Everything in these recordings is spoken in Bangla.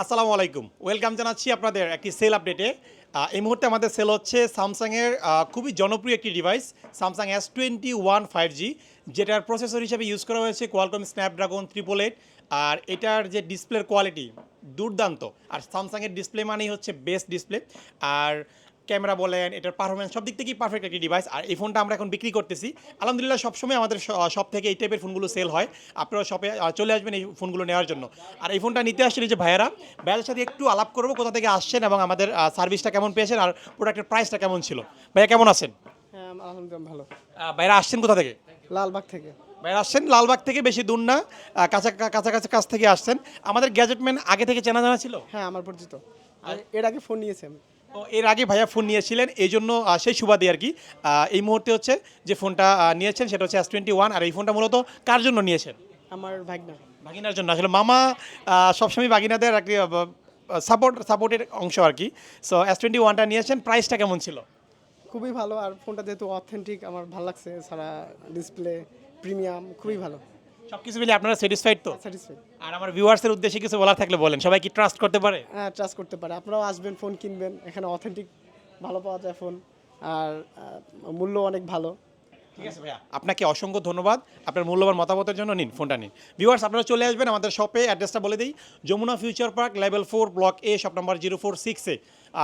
আসসালামু আলাইকুম, ওয়েলকাম জানাচ্ছি আপনাদের একটি সেল আপডেটে। এই মুহূর্তে আমাদের সেল হচ্ছে স্যামসাংয়ের খুবই জনপ্রিয় একটি ডিভাইস স্যামসাং S21 5G, যেটার প্রসেসর হিসেবে ইউজ করা হয়েছে কোয়ালকম স্ন্যাপড্রাগন 888। আর এটার যে ডিসপ্লের কোয়ালিটি দুর্দান্ত। আর স্যামসাংয়ের ডিসপ্লে মানেই হচ্ছে বেস্ট ডিসপ্লে। আর ক্যামেরা বলেন, এটার পারফরমেন্স সব দিক থেকেই পারফেক্ট একটি ডিভাইস। আর এই ফোনটা আমরা এখন বিক্রি করতেছি। আলহামদুলিল্লাহ সবসময় আমাদের শপ থেকে এই টাইপের ফোনগুলো সেল হয়। আপনারা শপে চলে আসবেন এই ফোনগুলো নেওয়ার জন্য। আর এই ফোনটা নিতে আসছেন এই যে ভাইয়াদের সাথে একটু আলাপ করবো, কোথা থেকে আসছেন এবং আমাদের সার্ভিসটা কেমন পেয়েছেন আর প্রোডাক্টের প্রাইসটা কেমন ছিল। ভাইয়া কেমন আছেন? হ্যাঁ আলহামদুলিল্লাহ ভালো। ভাইরা আসছেন কোথা থেকে? লালবাগ থেকে। ভাইরা আসছেন লালবাগ থেকে, বেশি দূর না, কাছাকাছি কাছ থেকে আসছেন। আমাদের গ্যাজেটম্যান আগে থেকে চেনা জানা ছিল? হ্যাঁ আমার পরিচিত, এর আগে ফোন নিয়েছি আমি। তো এর আগে ভাইয়া ফোন নিয়েছিলেন, এই জন্য সেই সুবাদে আর কি এই মুহূর্তে হচ্ছে যে ফোনটা নিয়েছেন সেটা হচ্ছে S21। আর এই ফোনটা মূলত কার জন্য নিয়েছেন? আমার ভাগনা। ভাগিনার জন্য। আসলে মামা সবসময় ভাগিনাদের আর কি সাপোর্টের অংশ আর কি। সো S21টা নিয়েছেন, প্রাইসটা কেমন ছিল? খুবই ভালো, আর ফোনটা যেহেতু অথেন্টিক আমার ভালো লাগছে, সারা ডিসপ্লে প্রিমিয়াম, খুবই ভালো। সব কিছু মিলে আপনারা স্যাটিসফাইড তো? স্যাটিসফাইড। আর আমার ভিউয়ার্সের উদ্দেশ্যে কিছু বলার থাকলে বলেন, সবাই কি ট্রাস্ট করতে পারে? হ্যাঁ ট্রাস্ট করতে পারে, আপনারাও আসবেন ফোন কিনবেন, এখানে অথেন্টিক ভালো পাওয়া যায় ফোন, আর মূল্য অনেক ভালো। ঠিক আছে ভাইয়া, আপনাকে অসংখ্য ধন্যবাদ আপনার মূল্যবান মতামতের জন্য। নিন ফোনটা নিন। ভিউয়ার্স আপনারা চলে আসবেন আমাদের শপে, অ্যাড্রেসটা বলে দিই, Jamuna future park level 4 block A, shop number 046-এ।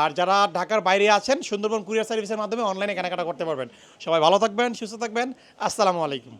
আর যারা ঢাকার বাইরে আছেন, সুন্দরবন কুরিয়ার সার্ভিসের মাধ্যমে অনলাইনে কেনাকাটা করতে পারবেন। সবাই ভালো থাকবেন, সুস্থ থাকবেন। আসসালামু আলাইকুম।